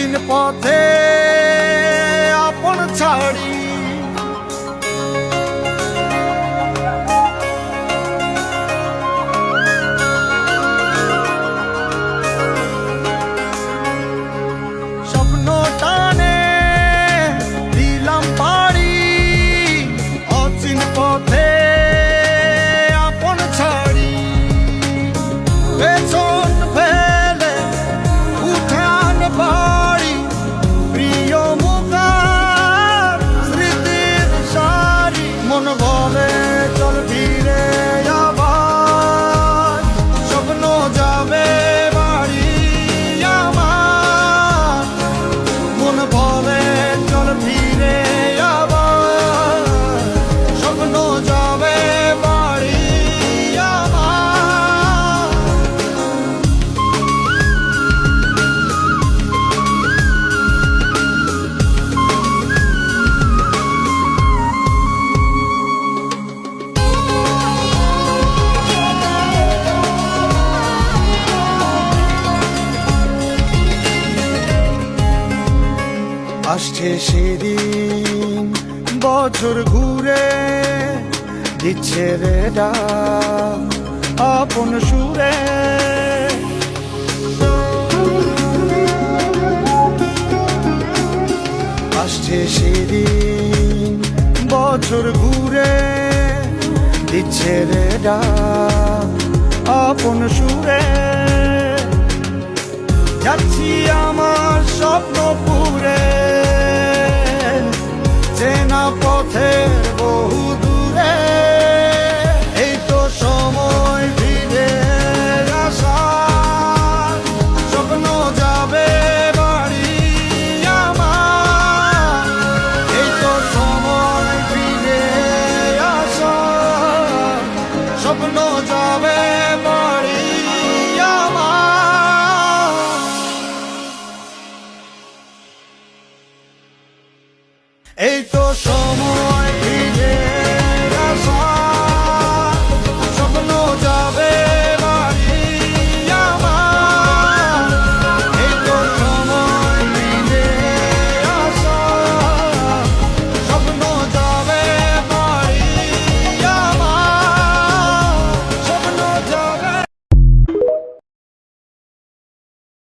অচিন পথে আপন ছাড়ি স্বপ্ন টানে দিলাম পাড়ি অচিন পথে আপন ছাড়ি পেছন ফেলে উঠান বাড়ি প্রিয় মুখার স্মৃতির সারি মন বলে চল ফিরে আবার স্বপ্ন যাবে বাড়ি আমার মন বলে চল ফিরে আবার স্বপ্ন যাবে বাড়ি আমার আসছে সেদিন বছর ঘুরে দিচ্ছে রে ডাক আপন সুরে আসছে সেদিন বছর ঘুরে দিচ্ছে রে ডাক আপন সুরে যাচ্ছি আমার স্বপ্ন পুরে চেনা পথের বহু দূরে এই তো সময় ফিরে আসার স্বপ্ন যাবে বাড়ি আমার এই তো সময় ফিরে আসার স্বপ্ন যাবে বাড়ি আমার এই তো